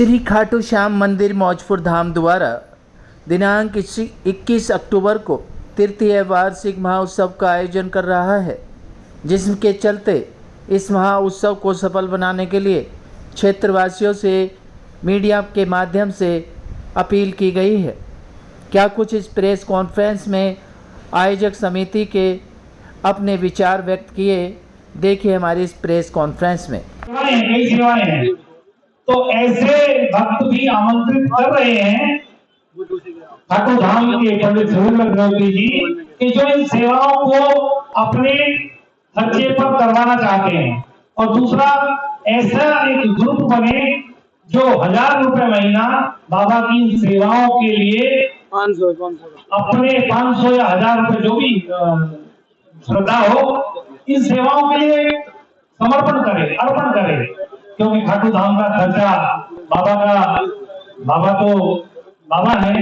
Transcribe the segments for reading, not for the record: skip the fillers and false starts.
श्री खाटू श्याम मंदिर मौजपुर धाम द्वारा दिनांक 21 अक्टूबर को तृतीय वार्षिक महाउत्सव का आयोजन कर रहा है, जिसके चलते इस महाउत्सव को सफल बनाने के लिए क्षेत्रवासियों से मीडिया के माध्यम से अपील की गई है। क्या कुछ इस प्रेस कॉन्फ्रेंस में आयोजक समिति के अपने विचार व्यक्त किए, देखिए हमारी इस प्रेस कॉन्फ्रेंस में। कई सेवाएं हैं, तो ऐसे भक्त भी आमंत्रित कर रहे हैं खाटू धाम के पंडित सुरेंद्र जी कि जो इन सेवाओं को अपने खर्चे पर करवाना चाहते हैं, और दूसरा ऐसा एक ग्रुप बने जो 1000 रुपए महीना बाबा की इन सेवाओं के लिए 500 अपने 500 या 1000 रुपए जो भी श्रद्धा हो, इन सेवाओं के लिए समर्पण करे, अर्पण करे। क्योंकि खाटू धाम का खर्चा बाबा तो बाबा है,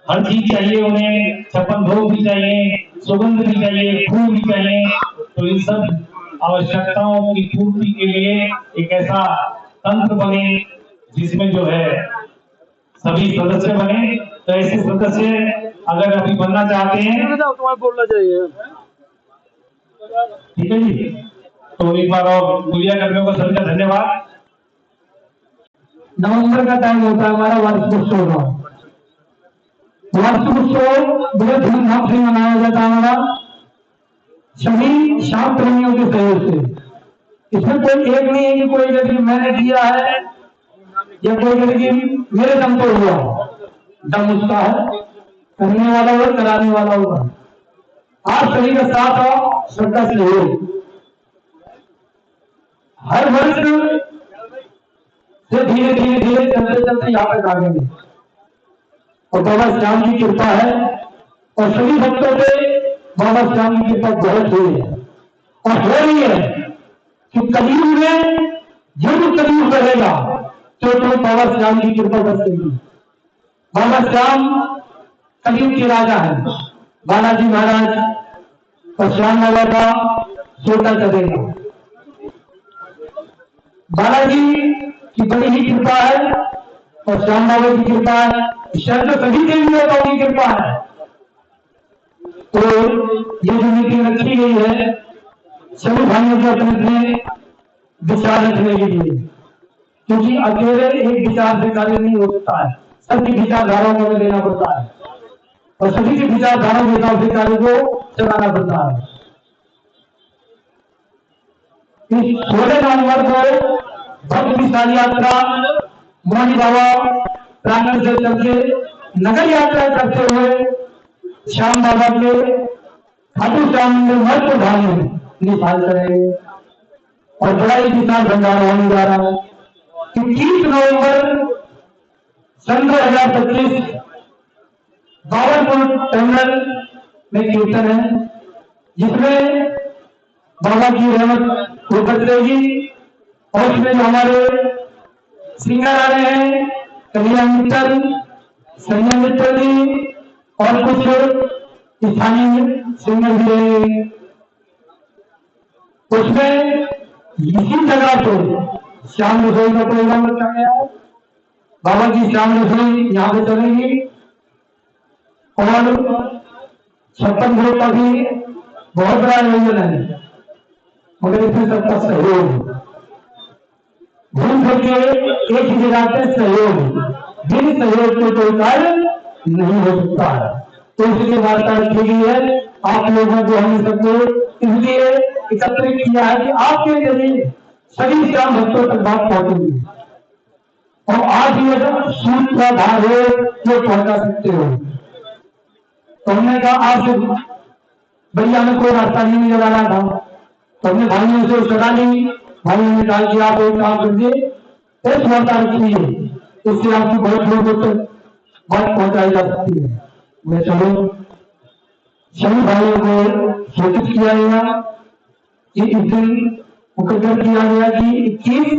हर चीज चाहिए उन्हें, 56 भोग भी चाहिए, सुगंध भी चाहिए, फूल भी चाहिए। तो इन सब आवश्यकताओं की पूर्ति के लिए एक ऐसा तंत्र बने जिसमें जो है सभी सदस्य बने। तो ऐसे सदस्य अगर अभी बनना चाहते हैं तो बोलना चाहिए, ठीक है जी। तो एक बार और मीडिया कर्मियों का सभी का धन्यवाद। नवंबर का टाइम होता है हमारा वार्षिक उत्सव का। वार्षिक उत्सव बड़े धूमधाम से मनाया जाता है हमारा, सभी श्याम प्रेमियों के सहयोग से। इसमें कोई एक नहीं है कि कोई व्यक्ति मैंने किया है या कोई व्यक्ति मेरे दम पर हुआ, दम उसका है, करने वाला होगा, कराने वाला होगा। आप सभी का साथ और श्रद्धा से हो। हर वर्ष से धीरे धीरे चलते यहाँ पे आगे, और बाबा श्याम की कृपा है, और सभी भक्तों पे बाबा श्याम की कृपा बहुत हुई है और हो रही है कि कलयुग में जब कलयुग रहेगा तो बाबा श्याम की कृपा बरसेगी। बाबा श्याम कलयुग के राजा है, बालाजी महाराज और श्याम बाबा का सोटा चलेगा। बालाजी की बड़ी ही कृपा है और श्याम बाबा की कृपा है, शायद तो सभी देवियों का उनकी कृपा है। तो ये जो मीटिंग रखी गई है सभी भाइयों के अपने विचार रखने के लिए, क्योंकि अकेले एक विचार से कार्य नहीं हो सकता है, सबकी विचारधाराओं को लेना पड़ता है और सभी की विचारधाराओं के हिसाब से कार्य को चलाना पड़ता है। इस 16 नवंबर को भक्त विशाल यात्रा मोहनी बाबा प्रांगण से चल के नगर यात्रा करते हुए श्याम बाबा के खाटू श्याम मंदिर मौजपुर धाम में निकाल करेंगे, और बड़ा ही विशाल भंडारा होने जा रहा है। 21 नवंबर सन 2025 बावनपुर टर्मिनल में कीर्तन है, जिसमें बाबा की रहमत उपस्थित रहेगी। और उसमें जो हमारे सिंगर आ रहे हैं, कल्याण मित्तल, संजय मित्तल जी और कुछ स्थानीय सिंगर भी रहेंगे। उसमें इसी जगह पर श्याम रसोई का प्रोग्राम रखा गया है। बाबा की श्याम रसोई यहाँ पे चलेगी और 56 भोग का भी बहुत बड़ा आयोजन है, मगर इसमें सबका सहयोग घूम करके एक ही जगह पे सहयोग, बिन सहयोग के कोई कार्य नहीं हो सकता है। तो इसलिए वार्ता रखी गई है, आप लोगों को हमने सबको इसलिए एकत्रित किया है कि आपके जरिए सभी श्याम भक्तों तक बात पहुंचेगी, और आज ये सूत्र का भाग हो जो पहुंचा सकते हो। तो हमने कहा आज भैया हमें कोई रास्ता नहीं लगाना था, तो हमने भाइयों से सलाह ली। भाइयों ने कहा कि आप एक काम करिए, एक वार्ता रखिए, इससे आपकी बहुत लोगों तक बात पहुंचाई जा सकती है। मैं चलो सभी भाइयों को सूचित किया गया कि इस दिन मुकदर किया गया कि 21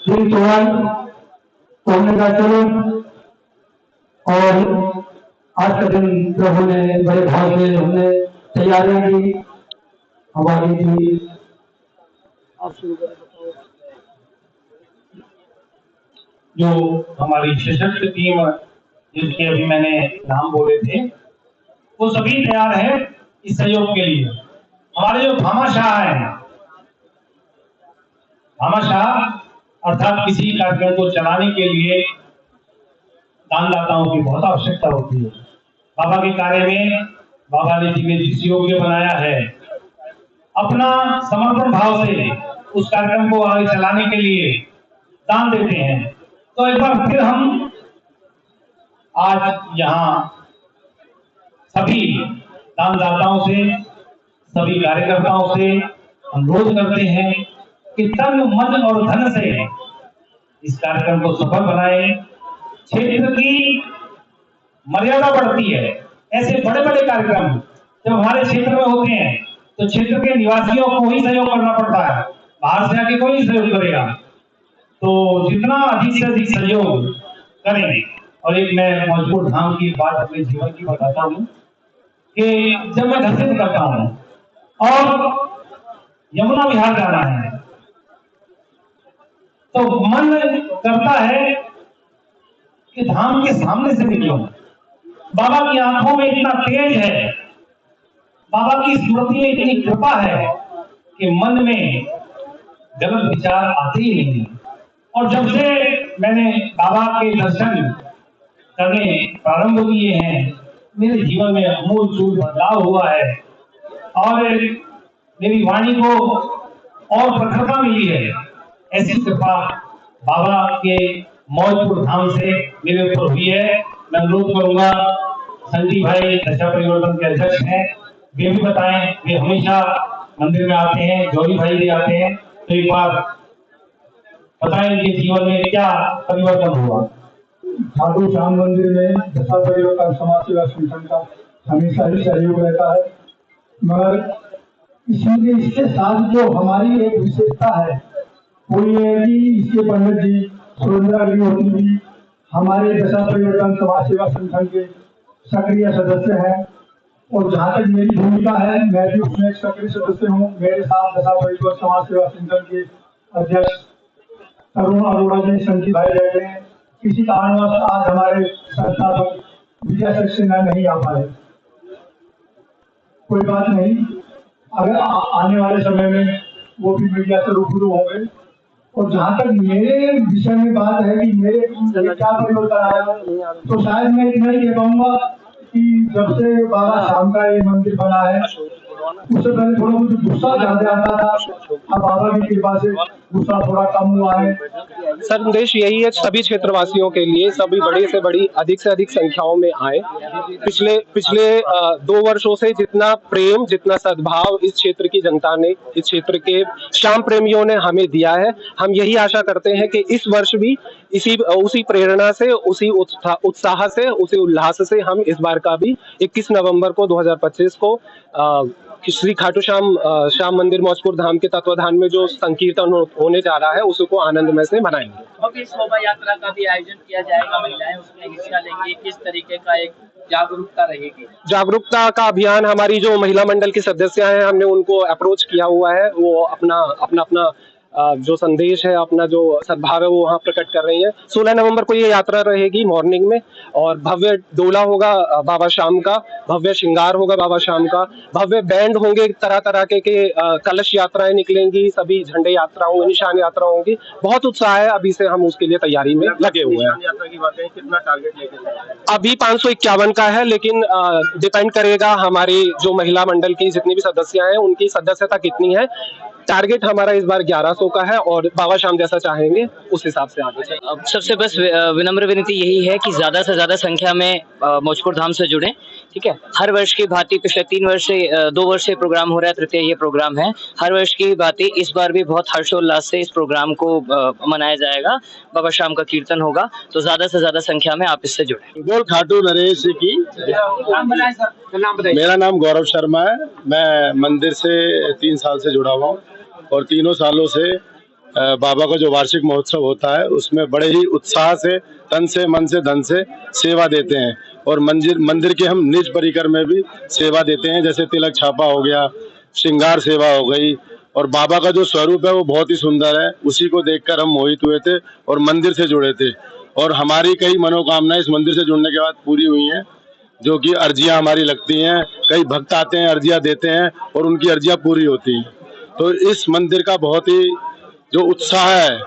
दिन दौरान, तो हमने कहा चलो, और आज का दिन प्रभु ने बड़े भाव से हमने तैयारियां की, हमारी थी। आप शुरू करें, बताओ। जो हमारी सशक्त टीम जिनके अभी मैंने नाम बोले थे, वो सभी तैयार है इस सहयोग के लिए। हमारे जो भामाशाह हैं, भामाशाह अर्थात किसी कार्यक्रम को चलाने के लिए दानदाताओं की बहुत आवश्यकता होती है। बाबा के कार्य में बाबा ने जिन्हें जिस योग्य बनाया है, अपना समर्पण भाव से उस कार्यक्रम को आगे चलाने के लिए दान देते हैं। तो एक बार फिर हम आज यहाँ सभी दानदाताओं से, सभी कार्यकर्ताओं से अनुरोध करते हैं कि तन मन और धन से इस कार्यक्रम को सफल बनाए। क्षेत्र की मर्यादा बढ़ती है। ऐसे बड़े बड़े कार्यक्रम जब हमारे क्षेत्र में होते हैं तो क्षेत्र के निवासियों को ही सहयोग करना पड़ता है, बाहर से आके कोई सहयोग करेगा। तो जितना अधिक से अधिक सहयोग करें। और एक मैं मौजपुर धाम की बात अपने जीवन की बताता हूँ कि जब मैं घर से निकलता हूँ और यमुना विहार जाना है तो मन करता है कि धाम के सामने से निकलो। बाबा की आंखों में इतना तेज है, बाबा की स्मृति में इतनी कृपा है कि मन में गलत विचार आते ही नहीं। और जब से मैंने बाबा के दर्शन करने प्रारंभ किए हैं, मेरे जीवन में अमूलचूल बदलाव हुआ है और मेरी वाणी को और प्रखरता मिली है। ऐसी कृपा बाबा के मौजपुर धाम से मेरे ऊपर हुई है। मैं अनुरोध करूंगा, संजीव भाई दशा परिवर्तन के अध्यक्ष हैं, वे भी बताएं। वे हमेशा मंदिर में आते हैं, जौहरी भाई भी आते हैं, तो एक बार बताएं इनके जीवन में क्या परिवर्तन हुआ। खाटू श्याम मंदिर में दशा परिवर्तन समाज सेवा संगठन का हमेशा ही सहयोग रहता है, मगर इसके साथ जो हमारी एक विशेषता है वो ये है कि इसके पंडित जी सुरेंद्र अग्निहोत्री भी हमारे दशा परिवर्तन समाज सेवा संगठन के सक्रिय सदस्य हैं। और जहाँ तक मेरी भूमिका है, मैं भी उसमें एक सक्रिय सदस्य हूँ। मेरे साथ दशा परिवर्तन समाज सेवा संगठन के अध्यक्ष अरुण अरोड़ा जी, संजीव भाई रहते हैं। किसी कारणवश आज हमारे संस्थापक विजय सक्सेना नहीं आ पाए, कोई बात नहीं, अगर आने वाले समय में वो भी मीडिया से रूबरू होंगे। और जहाँ तक मेरे विषय में बात है कि मेरे क्या परिवर्तन आया, तो शायद मैं इतना ही कह पाऊंगा कि जब से बाबा श्याम का ये मंदिर बना है, उससे पहले थोड़ा मुझे गुस्सा ज्यादा आता था, अब बाबा की कृपा से गुस्सा थोड़ा कम हुआ है। संदेश यही है सभी क्षेत्रवासियों के लिए, सभी बड़ी से बड़ी अधिक से अधिक संख्याओं में आए। पिछले 2 वर्षों से जितना प्रेम, जितना सद्भाव इस क्षेत्र की जनता ने, इस क्षेत्र के श्याम प्रेमियों ने हमें दिया है, हम यही आशा करते हैं कि इस वर्ष भी उसी प्रेरणा से, उसी उत्साह से, उसी उल्लास से हम इस बार का भी 21 नवंबर को 2025 को श्री खाटू श्याम मंदिर मौजपुर धाम के तत्वाधान में जो संकीर्तन होने जा रहा है उसको आनंदमय से मनाएंगे। अब इस शोभा यात्रा का भी आयोजन किया जाएगा, महिलाएं उसमें हिस्सा लेंगी, किस तरीके का एक जागरूकता रहेगी? जागरूकता का अभियान, हमारी जो महिला मंडल की सदस्य हैं, हमने उनको अप्रोच किया हुआ है, वो अपना जो संदेश है, अपना जो सद्भाव है वो वहाँ प्रकट कर रही है। 16 नवंबर को ये यात्रा रहेगी मॉर्निंग में, और भव्य डोला होगा बाबा श्याम का, भव्य श्रृंगार होगा बाबा श्याम का, भव्य बैंड होंगे, तरह तरह के कलश यात्राएं निकलेंगी, सभी झंडे यात्रा होंगे, निशान यात्रा होंगी। बहुत उत्साह है, अभी से हम उसके लिए तैयारी में लगे हुए हैं। यात्रा की बात है, कितना टारगेट लेके? अभी 551 का है, लेकिन डिपेंड करेगा हमारी जो महिला मंडल की जितनी भी सदस्य हैं उनकी सदस्यता कितनी है। टारगेट हमारा इस बार 1100 का है, और बाबा श्याम जैसा चाहेंगे उस हिसाब से आगे चलें। अब सबसे बस विनम्र विनती यही है कि ज्यादा से ज्यादा संख्या में मौजपुर धाम से जुड़ें, ठीक है। हर वर्ष की भांति पिछले 2 वर्ष से प्रोग्राम हो रहा है, तृतीय ये प्रोग्राम है। हर वर्ष की भांति इस बार भी बहुत हर्षोल्लास से इस प्रोग्राम को मनाया जाएगा। बाबा श्याम का कीर्तन होगा, तो ज्यादा से ज्यादा संख्या में आप इससे जुड़ें। बोल खाटू नरेश की। मेरा नाम गौरव शर्मा है। मैं मंदिर से 3 साल से जुड़ा हुआ हूँ, और 3 सालों से बाबा का जो वार्षिक महोत्सव होता है उसमें बड़े ही उत्साह से, तन से, मन से, धन से सेवा देते हैं। और मंदिर के हम निज परिकर में भी सेवा देते हैं, जैसे तिलक छापा हो गया, श्रृंगार सेवा हो गई, और बाबा का जो स्वरूप है वो बहुत ही सुंदर है। उसी को देखकर हम मोहित हुए थे और मंदिर से जुड़े थे, और हमारी कई मनोकामनाएं इस मंदिर से जुड़ने के बाद पूरी हुई हैं, जो कि अर्जियां हमारी लगती हैं। कई भक्त आते हैं, अर्जियां देते हैं और उनकी अर्जियां पूरी होती हैं। तो इस मंदिर का बहुत ही जो उत्साह है,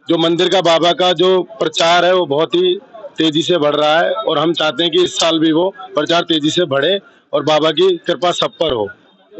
जो मंदिर का बाबा का जो प्रचार है वो बहुत ही तेजी से बढ़ रहा है, और हम चाहते हैं कि इस साल भी वो प्रचार तेजी से बढ़े और बाबा की कृपा सब पर हो।